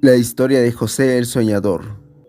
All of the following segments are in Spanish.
La historia de José el Soñador.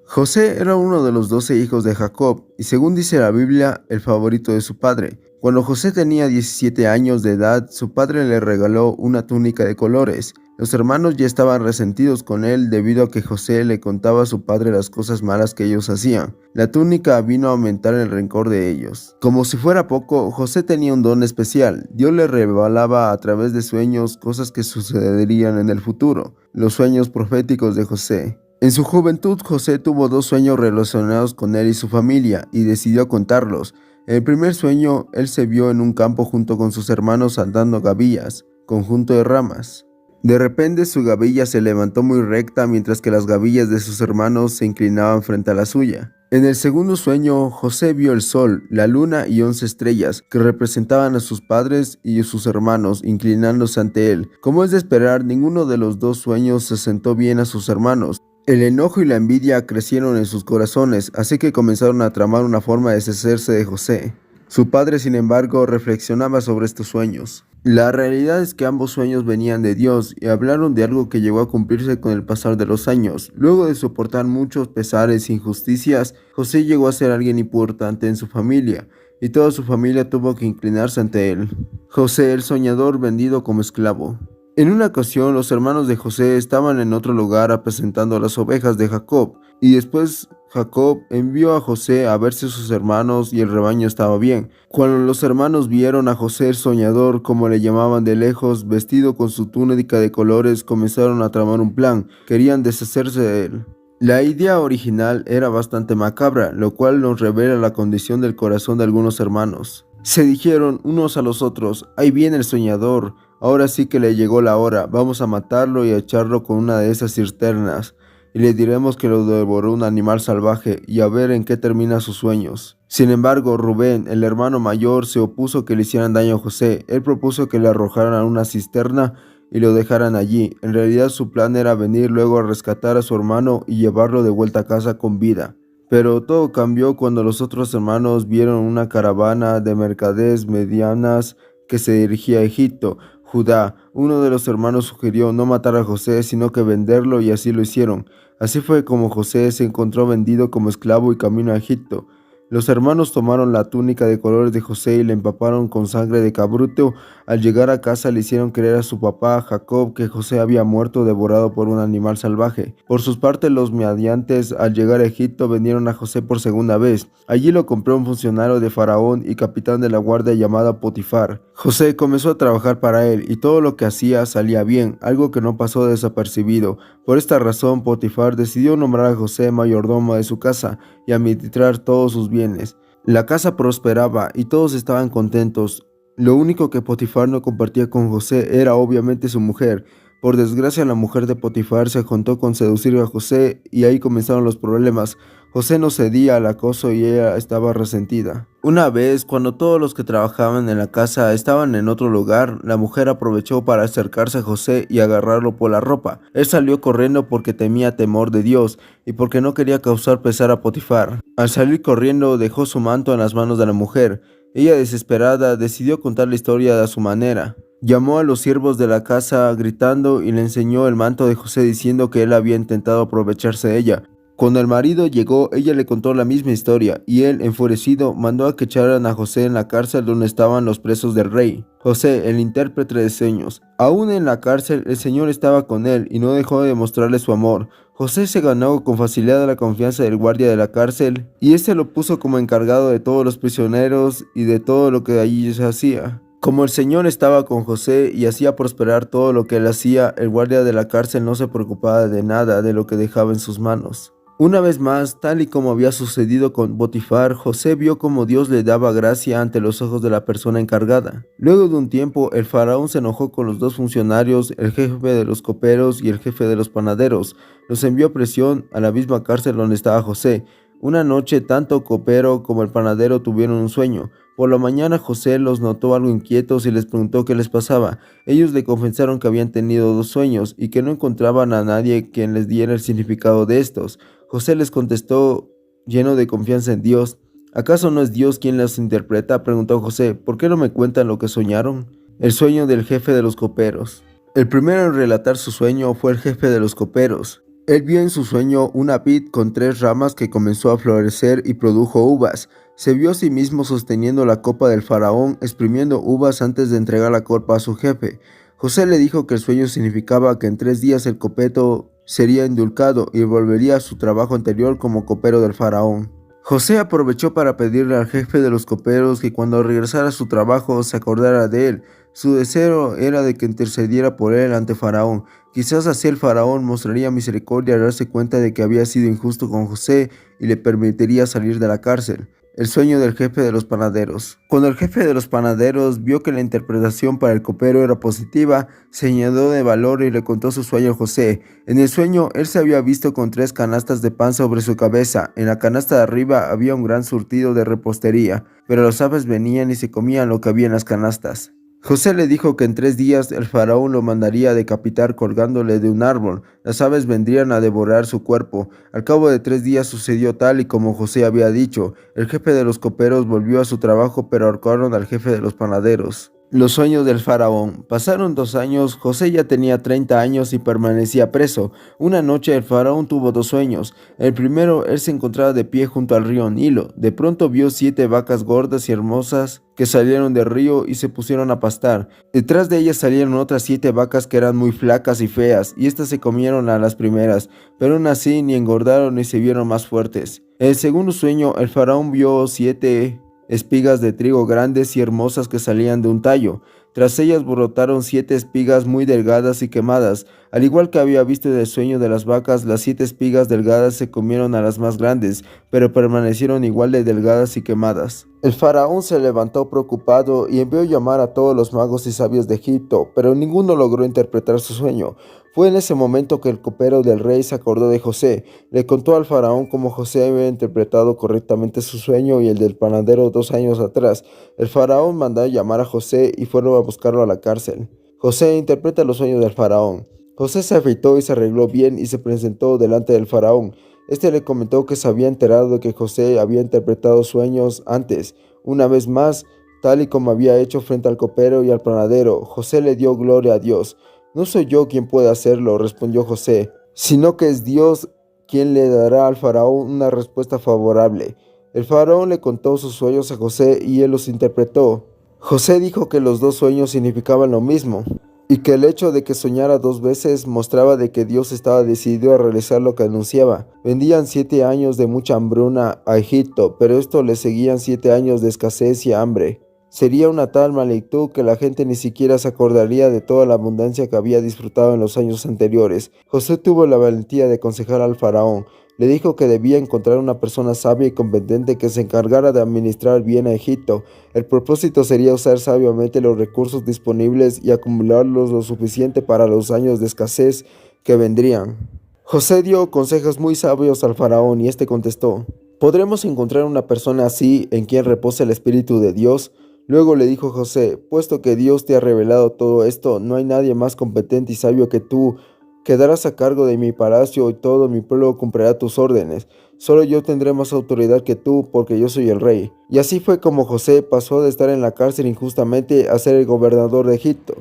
José era uno de los 12 hijos de Jacob y, según dice la Biblia, el favorito de su padre. Cuando José tenía 17 años de edad, su padre le regaló una túnica de colores. Los hermanos ya estaban resentidos con él debido a que José le contaba a su padre las cosas malas que ellos hacían. La túnica vino a aumentar el rencor de ellos. Como si fuera poco, José tenía un don especial. Dios le revelaba a través de sueños cosas que sucederían en el futuro. Los sueños proféticos de José. En su juventud, José tuvo dos sueños relacionados con él y su familia y decidió contarlos. En el primer sueño, él se vio en un campo junto con sus hermanos saltando gavillas, conjunto de ramas. De repente su gavilla se levantó muy recta mientras que las gavillas de sus hermanos se inclinaban frente a la suya. En el segundo sueño, José vio el sol, la luna y 11 estrellas que representaban a sus padres y a sus hermanos inclinándose ante él. Como es de esperar, ninguno de los dos sueños se sentó bien a sus hermanos. El enojo y la envidia crecieron en sus corazones, así que comenzaron a tramar una forma de deshacerse de José. Su padre, sin embargo, reflexionaba sobre estos sueños. La realidad es que ambos sueños venían de Dios y hablaron de algo que llegó a cumplirse con el pasar de los años. Luego de soportar muchos pesares e injusticias, José llegó a ser alguien importante en su familia, y toda su familia tuvo que inclinarse ante él. José el Soñador, vendido como esclavo. En una ocasión, los hermanos de José estaban en otro lugar apacentando las ovejas de Jacob, y después Jacob envió a José a ver si sus hermanos y el rebaño estaba bien. Cuando los hermanos vieron a José el Soñador, como le llamaban de lejos, vestido con su túnica de colores, comenzaron a tramar un plan. Querían deshacerse de él. La idea original era bastante macabra, lo cual nos revela la condición del corazón de algunos hermanos. Se dijeron unos a los otros: ahí viene el soñador, ahora sí que le llegó la hora, vamos a matarlo y a echarlo con una de esas cisternas, y le diremos que lo devoró un animal salvaje y a ver en qué termina sus sueños. Sin embargo, Rubén, el hermano mayor, se opuso a que le hicieran daño a José. Él propuso que le arrojaran a una cisterna y lo dejaran allí. En realidad su plan era venir luego a rescatar a su hermano y llevarlo de vuelta a casa con vida. Pero todo cambió cuando los otros hermanos vieron una caravana de mercaderes medianas que se dirigía a Egipto. Judá, uno de los hermanos, sugirió no matar a José, sino que venderlo, y así lo hicieron. Así fue como José se encontró vendido como esclavo y camino a Egipto. Los hermanos tomaron la túnica de colores de José y la empaparon con sangre de cabrito. Al llegar a casa le hicieron creer a su papá Jacob que José había muerto devorado por un animal salvaje. Por sus partes, los mediantes, al llegar a Egipto, vendieron a José por segunda vez. Allí lo compró un funcionario de Faraón y capitán de la guardia llamado Potifar. José comenzó a trabajar para él y todo lo que hacía salía bien, algo que no pasó desapercibido. Por esta razón, Potifar decidió nombrar a José mayordomo de su casa y administrar todos sus bienes. La casa prosperaba y todos estaban contentos. Lo único que Potifar no compartía con José era obviamente su mujer. Por desgracia, la mujer de Potifar se juntó con seducir a José y ahí comenzaron los problemas. José no cedía al acoso y ella estaba resentida. Una vez, cuando todos los que trabajaban en la casa estaban en otro lugar, la mujer aprovechó para acercarse a José y agarrarlo por la ropa. Él salió corriendo porque temía temor de Dios y porque no quería causar pesar a Potifar. Al salir corriendo, dejó su manto en las manos de la mujer. Ella, desesperada, decidió contar la historia a su manera. Llamó a los siervos de la casa gritando y le enseñó el manto de José diciendo que él había intentado aprovecharse de ella. Cuando el marido llegó, ella le contó la misma historia y él, enfurecido, mandó a que echaran a José en la cárcel donde estaban los presos del rey. José, el intérprete de sueños. Aún en la cárcel, el Señor estaba con él y no dejó de mostrarle su amor. José se ganó con facilidad la confianza del guardia de la cárcel y este lo puso como encargado de todos los prisioneros y de todo lo que allí se hacía. Como el Señor estaba con José y hacía prosperar todo lo que él hacía, el guardia de la cárcel no se preocupaba de nada de lo que dejaba en sus manos. Una vez más, tal y como había sucedido con Potifar, José vio cómo Dios le daba gracia ante los ojos de la persona encargada. Luego de un tiempo, el faraón se enojó con los dos funcionarios, el jefe de los coperos y el jefe de los panaderos. Los envió a prisión a la misma cárcel donde estaba José. Una noche, tanto copero como el panadero tuvieron un sueño. Por la mañana José los notó algo inquietos y les preguntó qué les pasaba. Ellos le confesaron que habían tenido dos sueños y que no encontraban a nadie quien les diera el significado de estos. José les contestó, lleno de confianza en Dios: ¿acaso no es Dios quien los interpreta? Preguntó José. ¿Por qué no me cuentan lo que soñaron? El sueño del jefe de los coperos. El primero en relatar su sueño fue el jefe de los coperos. Él vio en su sueño una vid con 3 ramas que comenzó a florecer y produjo uvas. Se vio a sí mismo sosteniendo la copa del faraón, exprimiendo uvas antes de entregar la copa a su jefe. José le dijo que el sueño significaba que en 3 días el copeto sería indulcado y volvería a su trabajo anterior como copero del faraón. José aprovechó para pedirle al jefe de los coperos que cuando regresara a su trabajo se acordara de él. Su deseo era de que intercediera por él ante Faraón. Quizás así el faraón mostraría misericordia al darse cuenta de que había sido injusto con José y le permitiría salir de la cárcel. El sueño del jefe de los panaderos. Cuando el jefe de los panaderos vio que la interpretación para el copero era positiva, se llenó de valor y le contó su sueño a José. En el sueño, él se había visto con 3 canastas de pan sobre su cabeza. En la canasta de arriba había un gran surtido de repostería, pero las aves venían y se comían lo que había en las canastas. José le dijo que en 3 días el faraón lo mandaría a decapitar colgándole de un árbol. Las aves vendrían a devorar su cuerpo. Al cabo de 3 días sucedió tal y como José había dicho. El jefe de los coperos volvió a su trabajo, pero ahorcaron al jefe de los panaderos. Los sueños del faraón. Pasaron 2 años, José ya tenía 30 años y permanecía preso. Una noche el faraón tuvo 2 sueños. El primero, él se encontraba de pie junto al río Nilo. De pronto vio 7 vacas gordas y hermosas que salieron del río y se pusieron a pastar. Detrás de ellas salieron otras 7 vacas que eran muy flacas y feas, y estas se comieron a las primeras, pero aún así ni engordaron ni se vieron más fuertes. En el segundo sueño, el faraón vio 7 espigas de trigo grandes y hermosas que salían de un tallo. Tras ellas brotaron 7 espigas muy delgadas y quemadas. Al igual que había visto en el sueño de las vacas, las 7 espigas delgadas se comieron a las más grandes, pero permanecieron igual de delgadas y quemadas. El faraón se levantó preocupado y envió llamar a todos los magos y sabios de Egipto, pero ninguno logró interpretar su sueño. Fue en ese momento que el copero del rey se acordó de José. Le contó al faraón cómo José había interpretado correctamente su sueño y el del panadero 2 años atrás. El faraón mandó llamar a José y fueron a buscarlo a la cárcel. José interpreta los sueños del faraón. José se afeitó y se arregló bien y se presentó delante del faraón. Este le comentó que se había enterado de que José había interpretado sueños antes. Una vez más, tal y como había hecho frente al copero y al panadero, José le dio gloria a Dios. No soy yo quien puede hacerlo, respondió José, sino que es Dios quien le dará al faraón una respuesta favorable. El faraón le contó sus sueños a José y él los interpretó. José dijo que los 2 sueños significaban lo mismo, y que el hecho de que soñara 2 veces mostraba de que Dios estaba decidido a realizar lo que anunciaba. Vendían 7 años de mucha hambruna a Egipto, pero esto le seguían 7 años de escasez y hambre. Sería una tal magnitud que la gente ni siquiera se acordaría de toda la abundancia que había disfrutado en los años anteriores. José tuvo la valentía de aconsejar al faraón. Le dijo que debía encontrar una persona sabia y competente que se encargara de administrar bien a Egipto. El propósito sería usar sabiamente los recursos disponibles y acumularlos lo suficiente para los años de escasez que vendrían. José dio consejos muy sabios al faraón y este contestó: ¿podremos encontrar una persona así en quien repose el Espíritu de Dios? Luego le dijo José: puesto que Dios te ha revelado todo esto, no hay nadie más competente y sabio que tú. Quedarás a cargo de mi palacio y todo mi pueblo cumplirá tus órdenes. Solo yo tendré más autoridad que tú, porque yo soy el rey. Y así fue como José pasó de estar en la cárcel injustamente a ser el gobernador de Egipto.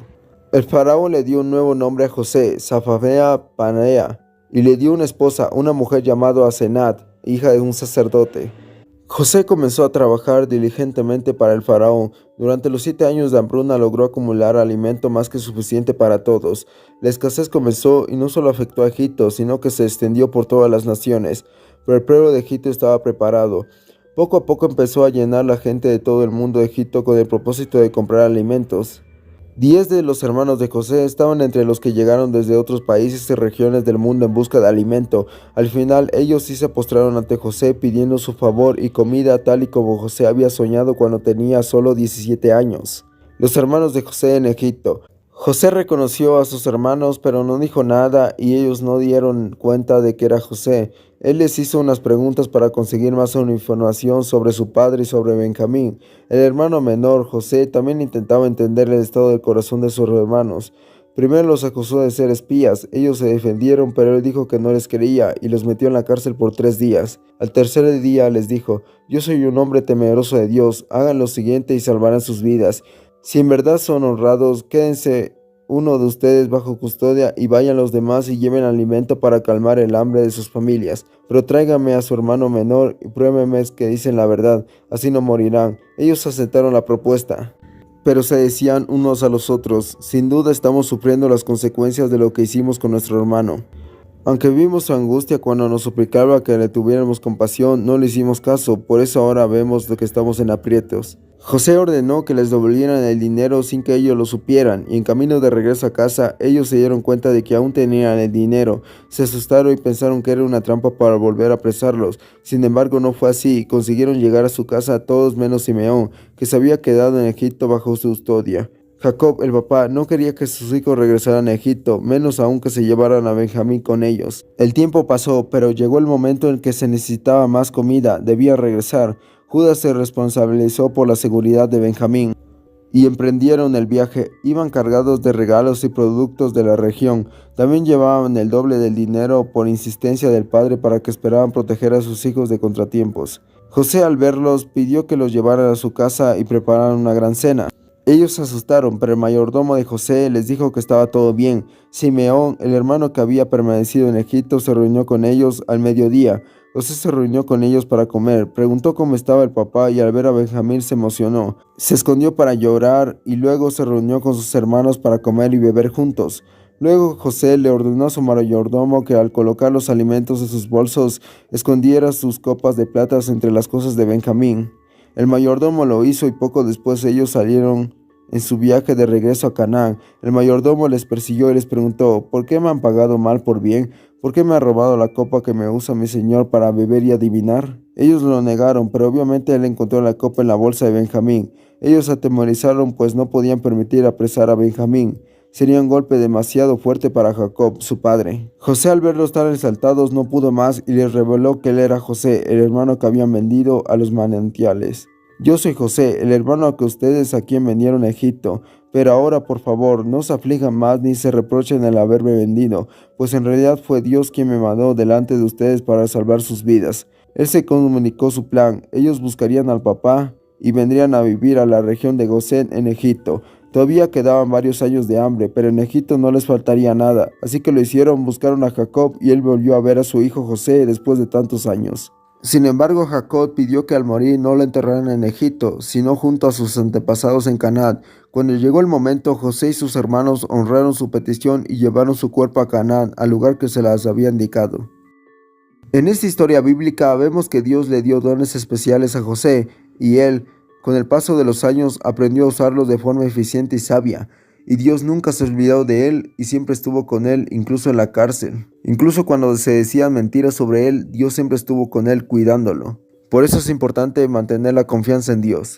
El faraón le dio un nuevo nombre a José, Safavea Panea, y le dio una esposa, una mujer llamada Asenat, hija de un sacerdote. José comenzó a trabajar diligentemente para el faraón. Durante los 7 años de hambruna logró acumular alimento más que suficiente para todos. La escasez comenzó y no solo afectó a Egipto, sino que se extendió por todas las naciones. Pero el pueblo de Egipto estaba preparado. Poco a poco empezó a llenar la gente de todo el mundo de Egipto con el propósito de comprar alimentos. 10 de los hermanos de José estaban entre los que llegaron desde otros países y regiones del mundo en busca de alimento. Al final, ellos sí se postraron ante José pidiendo su favor y comida tal y como José había soñado cuando tenía solo 17 años. Los hermanos de José en Egipto. José reconoció a sus hermanos, pero no dijo nada y ellos no dieron cuenta de que era José. Él les hizo unas preguntas para conseguir más información sobre su padre y sobre Benjamín. El hermano menor, José, también intentaba entender el estado del corazón de sus hermanos. Primero los acusó de ser espías. Ellos se defendieron, pero él dijo que no les creía y los metió en la cárcel por 3 días. Al tercer día les dijo: yo soy un hombre temeroso de Dios. Hagan lo siguiente y salvarán sus vidas. Si en verdad son honrados, quédense uno de ustedes bajo custodia y vayan los demás y lleven alimento para calmar el hambre de sus familias. Pero tráigame a su hermano menor y pruébeme que dicen la verdad, así no morirán. Ellos aceptaron la propuesta. Pero se decían unos a los otros, sin duda estamos sufriendo las consecuencias de lo que hicimos con nuestro hermano. Aunque vimos su angustia cuando nos suplicaba que le tuviéramos compasión, no le hicimos caso, por eso ahora vemos que estamos en aprietos. José ordenó que les devolvieran el dinero sin que ellos lo supieran, y en camino de regreso a casa, ellos se dieron cuenta de que aún tenían el dinero. Se asustaron y pensaron que era una trampa para volver a apresarlos. Sin embargo, no fue así, y consiguieron llegar a su casa todos menos Simeón, que se había quedado en Egipto bajo su custodia. Jacob, el papá, no quería que sus hijos regresaran a Egipto, menos aún que se llevaran a Benjamín con ellos. El tiempo pasó, pero llegó el momento en que se necesitaba más comida, debía regresar. Judas se responsabilizó por la seguridad de Benjamín y emprendieron el viaje. Iban cargados de regalos y productos de la región. También llevaban el doble del dinero por insistencia del padre para que esperaban proteger a sus hijos de contratiempos. José, al verlos, pidió que los llevaran a su casa y prepararan una gran cena. Ellos se asustaron, pero el mayordomo de José les dijo que estaba todo bien. Simeón, el hermano que había permanecido en Egipto, se reunió con ellos al mediodía. José se reunió con ellos para comer, preguntó cómo estaba el papá y al ver a Benjamín se emocionó. Se escondió para llorar y luego se reunió con sus hermanos para comer y beber juntos. Luego José le ordenó a su mayordomo que al colocar los alimentos en sus bolsos, escondiera sus copas de plata entre las cosas de Benjamín. El mayordomo lo hizo y poco después ellos salieron en su viaje de regreso a Canaán. El mayordomo les persiguió y les preguntó, ¿por qué me han pagado mal por bien? ¿Por qué me ha robado la copa que me usa mi señor para beber y adivinar? Ellos lo negaron, pero obviamente él encontró la copa en la bolsa de Benjamín. Ellos se atemorizaron, pues no podían permitir apresar a Benjamín. Sería un golpe demasiado fuerte para Jacob, su padre. José, al verlos tan exaltados, no pudo más y les reveló que él era José, el hermano que habían vendido a los manantiales. Yo soy José, el hermano que ustedes a quien vendieron a Egipto. Pero ahora, por favor, no se aflijan más ni se reprochen el haberme vendido, pues en realidad fue Dios quien me mandó delante de ustedes para salvar sus vidas. Él se comunicó su plan. Ellos buscarían al papá y vendrían a vivir a la región de Gosén en Egipto. Todavía quedaban varios años de hambre, pero en Egipto no les faltaría nada. Así que lo hicieron, buscaron a Jacob y él volvió a ver a su hijo José después de tantos años. Sin embargo, Jacob pidió que al morir no lo enterraran en Egipto, sino junto a sus antepasados en Canaán. Cuando llegó el momento, José y sus hermanos honraron su petición y llevaron su cuerpo a Canaán, al lugar que se les había indicado. En esta historia bíblica vemos que Dios le dio dones especiales a José, y él, con el paso de los años, aprendió a usarlos de forma eficiente y sabia. Y Dios nunca se olvidó de él y siempre estuvo con él, incluso en la cárcel. Incluso cuando se decían mentiras sobre él, Dios siempre estuvo con él cuidándolo. Por eso es importante mantener la confianza en Dios.